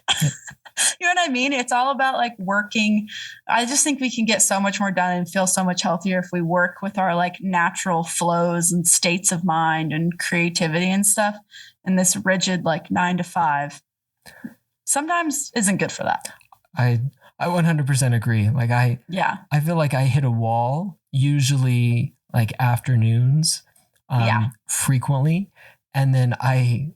You know what I mean? It's all about like working. I just think we can get so much more done and feel so much healthier if we work with our like natural flows and states of mind and creativity and stuff. And this rigid like 9 to 5 sometimes isn't good for that. I 100% agree. Like I feel like I hit a wall usually like afternoons frequently. And then I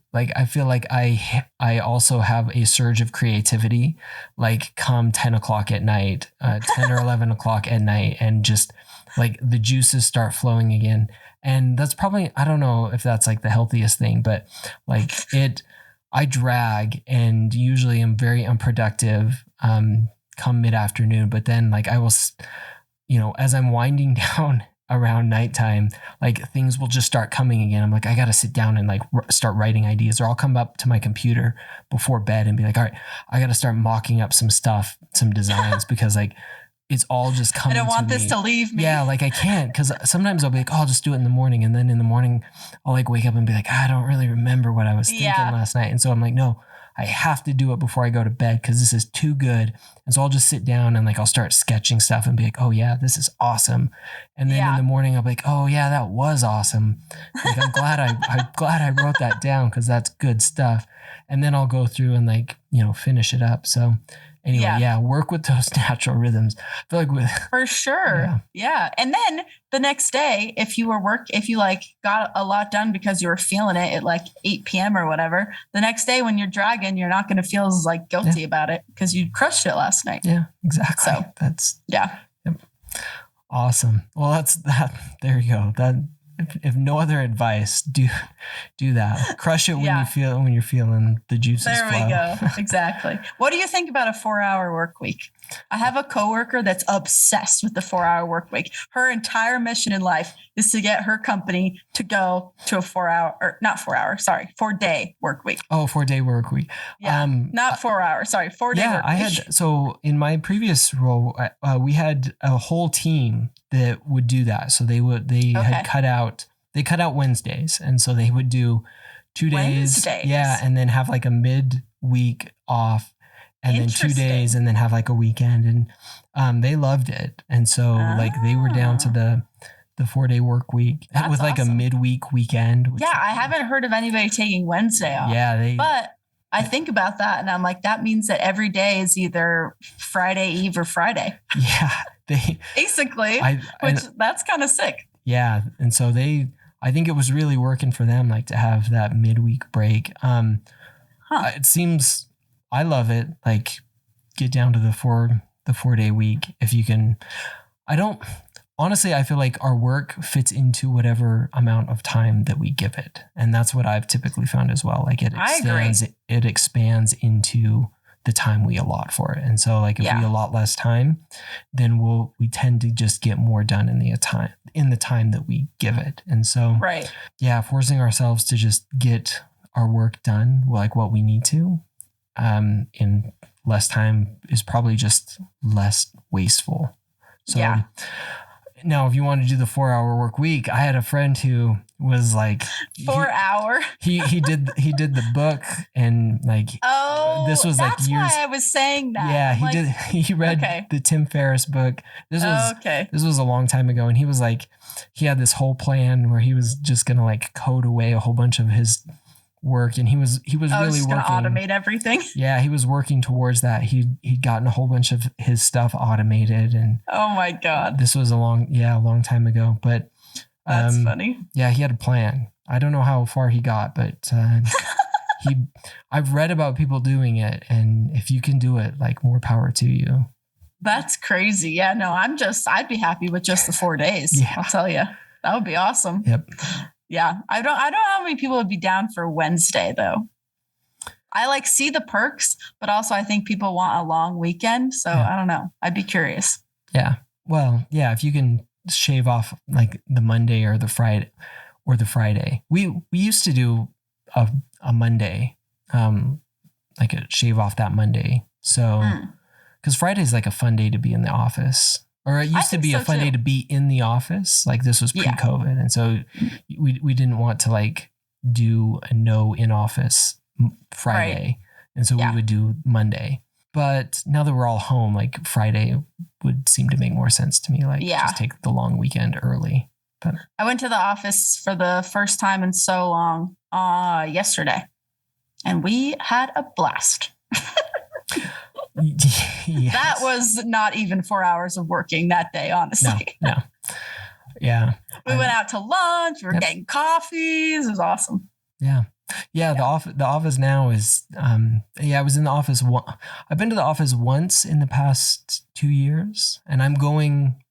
feel like I also have a surge of creativity, like come 10 o'clock at night, 10 or 11 o'clock at night. And just like the juices start flowing again. And that's probably, I don't know if that's like the healthiest thing, but like I drag and usually am very unproductive come mid-afternoon. But then like I will, as I'm winding down around nighttime, like things will just start coming again. I'm like, I got to sit down and like start writing ideas, or I'll come up to my computer before bed and be like, all right, I got to start mocking up some stuff, some designs, because like it's all just coming. I don't want this to leave me. Yeah, like I can't, because sometimes I'll be like, oh, I'll just do it in the morning. And then in the morning, I'll like wake up and be like, I don't really remember what I was thinking last night. And so I'm like, no, I have to do it before I go to bed because this is too good. And so I'll just sit down and like I'll start sketching stuff and be like, oh yeah, this is awesome. And then in the morning I'll be like, oh yeah, that was awesome. Like I'm glad I wrote that down because that's good stuff. And then I'll go through and like, finish it up. So anyway, work with those natural rhythms. I feel like for sure. Yeah. And then the next day, if you like got a lot done because you were feeling it at like 8 p.m. or whatever, the next day when you're dragging, you're not going to feel as like guilty about it because you crushed it last night. Yeah, exactly. So that's awesome. Well, that's that. There you go. That if no other advice, do that. Crush it when you're feeling the juices flow. There we go. Exactly. What do you think about a 4-hour work week? I have a coworker that's obsessed with the 4-hour work week. Her entire mission in life is to get her company to go to a 4-day work week. Oh, 4-day work week. Yeah, not 4 hours. Sorry, 4-day work week. So in my previous role, we had a whole team that would do that. So they had cut out Wednesdays. And so they would do 2 days. Yeah. And then have like a mid-week off. And then 2 days and then have like a weekend. And they loved it. And so like they were down to the the 4-day work week with like awesome. a midweek weekend. Yeah, I haven't heard of anybody taking Wednesday off. Yeah, but I think about that and I'm like, that means that every day is either Friday Eve or Friday. Yeah, they basically, that's kind of sick. Yeah, and so I think it was really working for them, like to have that midweek break. It seems, I love it. Like, get down to the 4-day week if you can. Honestly, I feel like our work fits into whatever amount of time that we give it. And that's what I've typically found as well. Like it expands into the time we allot for it. And so like if we allot less time, then we tend to just get more done in the time that we give it. And so forcing ourselves to just get our work done, like what we need to, in less time is probably just less wasteful. So now, if you want to do the 4-hour work week, I had a friend who was like 4 hour. He did the book and like this was like years. That's why I was saying that. Yeah, he read the Tim Ferriss book. This was a long time ago, and he was like, he had this whole plan where he was just gonna like code away a whole bunch of his work, and he was really working, automate everything. Yeah, he was working towards that. He'd gotten a whole bunch of his stuff automated, and oh my god, this was a long time ago. But that's funny. Yeah, he had a plan. I don't know how far he got, but I've read about people doing it, and if you can do it, like, more power to you. That's crazy. Yeah, no, I'd be happy with just the 4 days. Yeah. I'll tell you, that would be awesome. Yep. Yeah, I don't know how many people would be down for Wednesday though. I like see the perks, but also I think people want a long weekend. So I don't know. I'd be curious. Yeah. Well, yeah, if you can shave off like the Monday or the Friday. We used to do a Monday, like a shave off that Monday. So, because Friday is like a fun day to be in the office. Or it used to be a fun day to be in the office. Like this was pre-COVID. And so we didn't want to like do a no in office Friday. Right. And so we would do Monday. But now that we're all home, like Friday would seem to make more sense to me. Like just take the long weekend early. But I went to the office for the first time in so long yesterday. And we had a blast. Yes. That was not even 4 hours of working that day, honestly. No. Yeah. We went out to lunch. We were getting coffees. It was awesome. Yeah. Yeah. The office now is, I was in the office. I've been to the office once in the past 2 years, and I'm going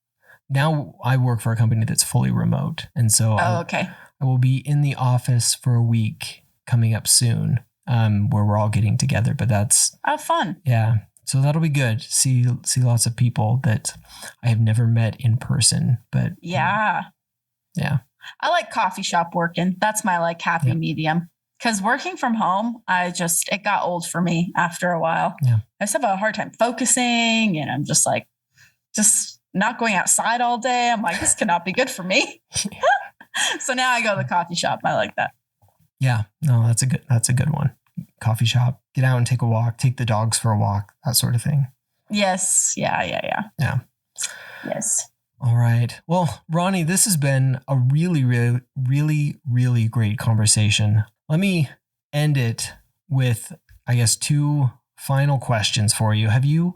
now. I work for a company that's fully remote. And so I will be in the office for a week coming up soon, where we're all getting together, but that's fun. Yeah. So that'll be good. See lots of people that I have never met in person, but yeah. I like coffee shop working. That's my like happy medium. Because working from home, it got old for me after a while. Yeah. I just have a hard time focusing, and I'm just like, not going outside all day. I'm like, this cannot be good for me. So now I go to the coffee shop. I like that. Yeah. No, that's a good one. Coffee shop, get out and take a walk, take the dogs for a walk, that sort of thing. Yes. Yeah. Yes. All right. Well, Roni, this has been a really, really, really, really great conversation. Let me end it with, I guess, 2 final questions for you. Have you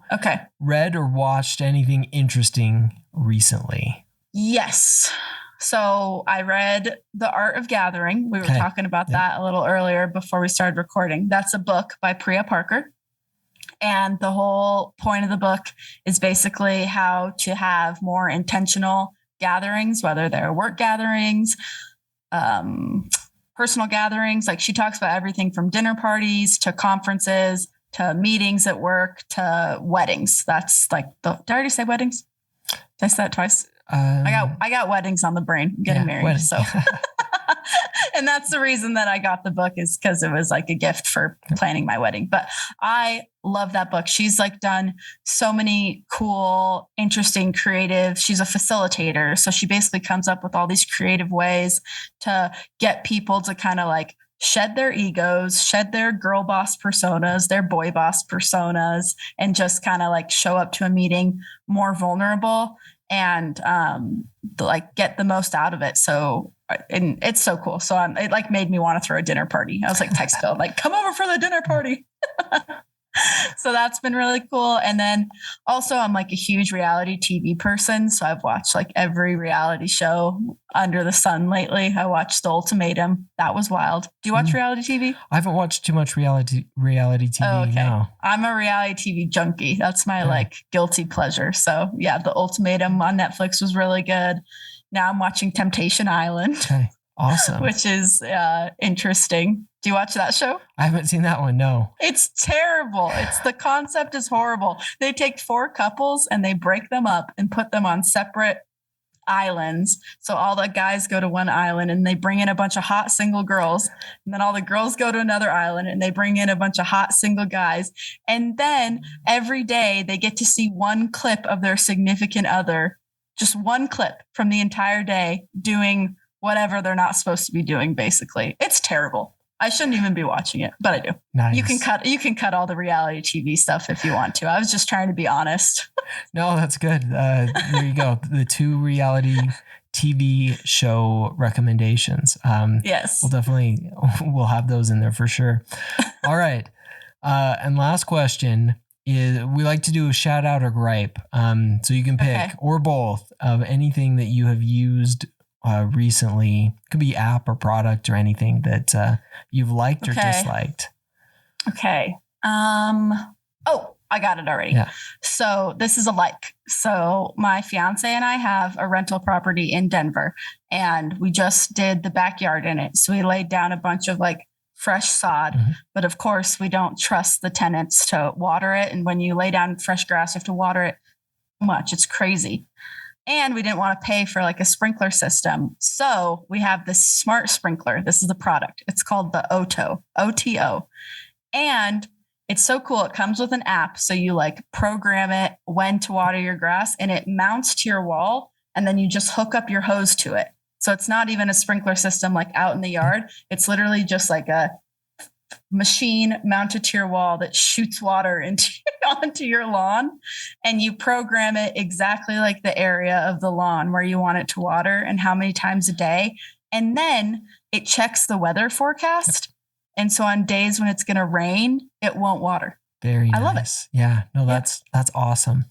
read or watched anything interesting recently? Yes. So I read The Art of Gathering. We were talking about that a little earlier before we started recording. That's a book by Priya Parker. And the whole point of the book is basically how to have more intentional gatherings, whether they're work gatherings, personal gatherings. Like she talks about everything from dinner parties to conferences to meetings at work to weddings. That's like did I already say weddings? Did I say that twice? I got weddings on the brain. I'm getting married. Wedding. So, and that's the reason that I got the book is because it was like a gift for planning my wedding. But I love that book. She's like done so many cool, interesting, creative. She's a facilitator. So she basically comes up with all these creative ways to get people to kind of like shed their egos, shed their girl boss personas, their boy boss personas, and just kind of like show up to a meeting more vulnerable and like get the most out of it. So, and it's so cool. So it like made me want to throw a dinner party. I was like text Phil, like, come over for the dinner party. So that's been really cool. And then also I'm like a huge reality TV person. So I've watched like every reality show under the sun lately. I watched The Ultimatum. That was wild. Do you watch reality TV? I haven't watched too much reality TV. Oh, okay. No. I'm a reality TV junkie. That's my like guilty pleasure. So yeah, The Ultimatum on Netflix was really good. Now I'm watching Temptation Island. Okay. Awesome. Which is interesting. Do you watch that show? I haven't seen that one. No. It's terrible. The concept is horrible. They take 4 couples and they break them up and put them on separate islands. So all the guys go to one island and they bring in a bunch of hot single girls. And then all the girls go to another island and they bring in a bunch of hot single guys. And then every day they get to see one clip of their significant other, just one clip from the entire day doing whatever they're not supposed to be doing, basically. It's terrible. I shouldn't even be watching it, but I do. Nice. You can cut all the reality TV stuff if you want to. I was just trying to be honest. No, that's good. There you go. The 2 reality TV show recommendations. Yes. We'll have those in there for sure. All right. And last question is, we like to do a shout out or gripe. So you can pick or both of anything that you have used recently. Could be app or product or anything that you've liked or disliked. Okay. Oh, I got it already. Yeah. So this is a like. So my fiance and I have a rental property in Denver, and we just did the backyard in it. So we laid down a bunch of like fresh sod, but of course we don't trust the tenants to water it. And when you lay down fresh grass, you have to water it much. It's crazy. And we didn't want to pay for like a sprinkler system. So we have this smart sprinkler. This is the product. It's called the OTO. And it's so cool. It comes with an app. So you like program it when to water your grass, and it mounts to your wall. And then you just hook up your hose to it. So it's not even a sprinkler system like out in the yard. It's literally just like a machine mounted to your wall that shoots water onto your lawn, and you program it exactly like the area of the lawn where you want it to water and how many times a day. And then it checks the weather forecast. And so on days when it's going to rain, it won't water. Very nice. I love it. Yeah. No, that's awesome.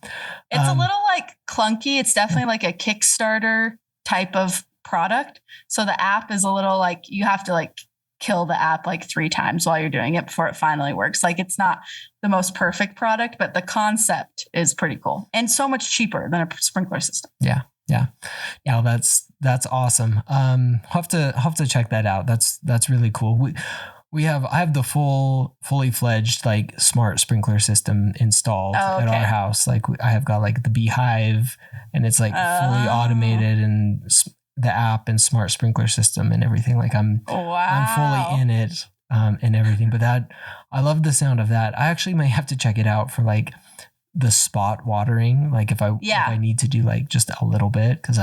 It's a little like clunky. It's definitely like a Kickstarter type of product. So the app is a little like, you have to like kill the app like 3 times while you're doing it before it finally works. Like it's not the most perfect product, but the concept is pretty cool and so much cheaper than a sprinkler system. Yeah. No, that's awesome. I'll have to check that out. That's really cool. I have the fully fledged like smart sprinkler system installed at our house. Like I have got like the Beehive, and it's like fully automated, and the app and smart sprinkler system and everything. Like I'm fully in it and everything. But I love the sound of that. I actually might have to check it out for like the spot watering. Like if I need to do like just a little bit, because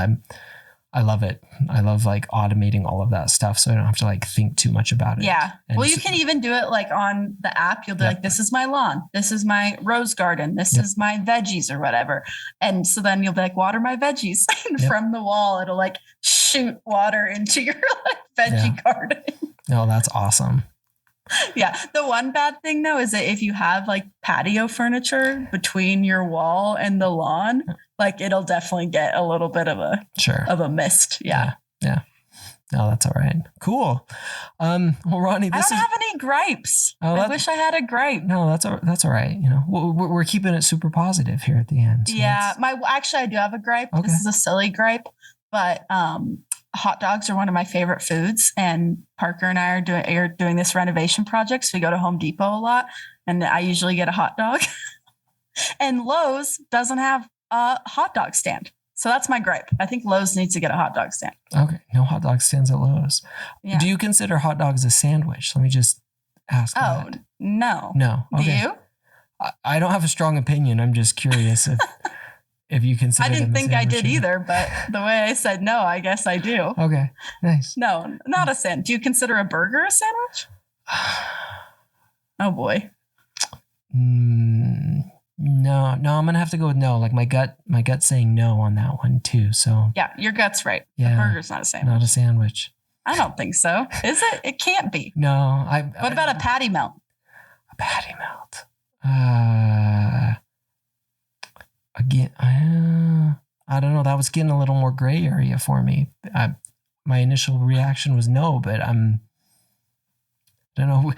I love it. I love like automating all of that stuff, so I don't have to like think too much about it. Yeah. And well, you can even do it like on the app. You'll be like, this is my lawn. This is my rose garden. This is my veggies or whatever. And so then you'll be like, water my veggies. And from the wall, it'll like shoot water into your like veggie garden. No, that's awesome. Yeah. The one bad thing though is that if you have like patio furniture between your wall and the lawn, like it'll definitely get a little bit of a mist. Yeah. No, that's all right. Cool. Well, Roni, I don't have any gripes. I wish I had a gripe. No, that's all right. You know, we're keeping it super positive here at the end. So actually I do have a gripe. Okay. This is a silly gripe, but hot dogs are one of my favorite foods, and Parker and I are doing this renovation project. So we go to Home Depot a lot, and I usually get a hot dog. And Lowe's doesn't have a hot dog stand. So that's my gripe. I think Lowe's needs to get a hot dog stand. Okay. No hot dog stands at Lowe's. Yeah. Do you consider hot dogs a sandwich? Let me just ask that. No. No. Okay. Do you? I don't have a strong opinion. I'm just curious if you consider I didn't think I did either, but the way I said no, I guess I do. Okay. Nice. No, not a sandwich. Do you consider a burger a sandwich? Oh boy. No, I'm gonna have to go with no. Like my gut saying no on that one too. So Yeah, your gut's right. Yeah. The burger's not a sandwich. not a sandwich. I don't think so. Is it? It can't be. No, What about a patty melt? a patty melt? Again, I don't know. That was getting a little more gray area for me. My initial reaction was no, but I don't know.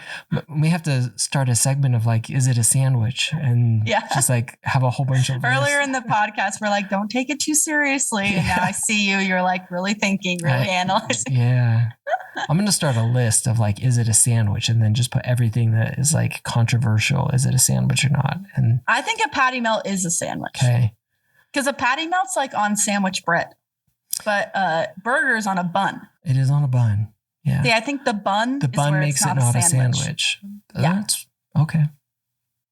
We have to start a segment of like, is it a sandwich? And just like have a whole bunch of Earlier in the podcast, we're like, don't take it too seriously. And now I see you. You're like really thinking, really analyzing. Yeah. I'm going to start a list of like, is it a sandwich? And then just put everything that is like controversial. Is it a sandwich or not? And I think a patty melt is a sandwich. Okay. Because a patty melt's like on sandwich bread, but burger is on a bun. It is on a bun. Yeah. See, I think the bun makes it not a sandwich. Yeah. That's okay.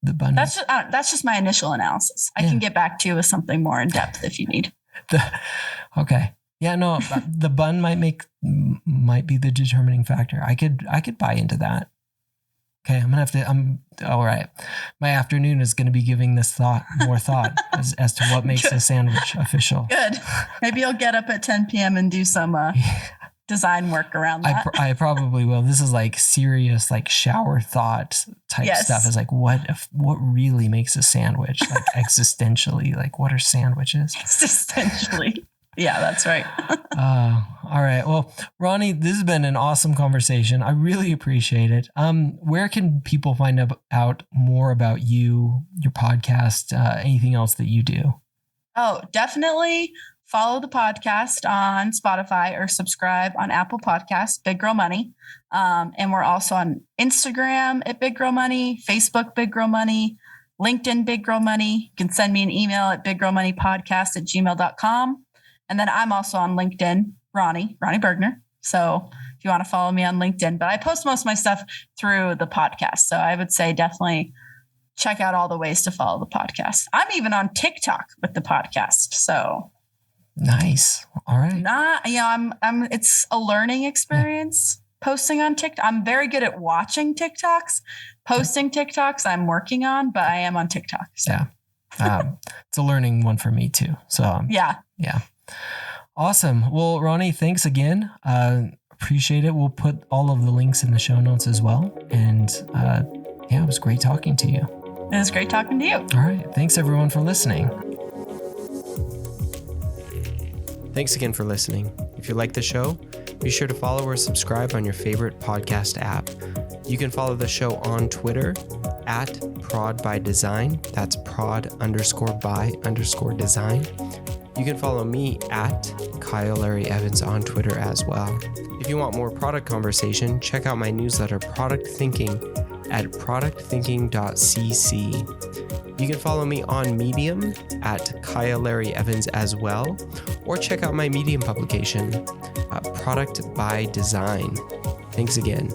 The bun. That's just my initial analysis. I can get back to you with something more in depth if you need. Okay. Yeah, no, the bun might be the determining factor. I could buy into that. Okay, all right. My afternoon is going to be giving this more thought as to what makes a sandwich official. Good. Maybe you'll get up at 10 p.m. and do some design work around that. I probably will. This is like serious, like shower thought type stuff. Is like, what really makes a sandwich? Like existentially, like what are sandwiches? Existentially. Yeah, that's right. All right. Well, Roni, this has been an awesome conversation. I really appreciate it. Where can people find out more about you, your podcast, anything else that you do? Oh, definitely follow the podcast on Spotify or subscribe on Apple Podcasts, Big Girl Money. And we're also on Instagram at Big Girl Money, Facebook, Big Girl Money, LinkedIn, Big Girl Money. You can send me an email at biggirlmoneypodcast@gmail.com. And then I'm also on LinkedIn, Roni Burgener. So if you want to follow me on LinkedIn, but I post most of my stuff through the podcast. So I would say definitely check out all the ways to follow the podcast. I'm even on TikTok with the podcast. So nice. All right. It's a learning experience posting on TikTok. I'm very good at watching TikToks, posting TikToks I'm working on, but I am on TikTok. So. Yeah. It's a learning one for me too. So yeah. Awesome. Well, Roni, thanks again. Appreciate it. We'll put all of the links in the show notes as well. And it was great talking to you. It was great talking to you. All right. Thanks everyone for listening. Thanks again for listening. If you like the show, be sure to follow or subscribe on your favorite podcast app. You can follow the show on Twitter at prod_by_design. That's prod_by_design. You can follow me at Kyle Larry Evans on Twitter as well. If you want more product conversation, check out my newsletter, Product Thinking, at productthinking.cc. You can follow me on Medium at Kyle Larry Evans as well, or check out my Medium publication, Product by Design. Thanks again.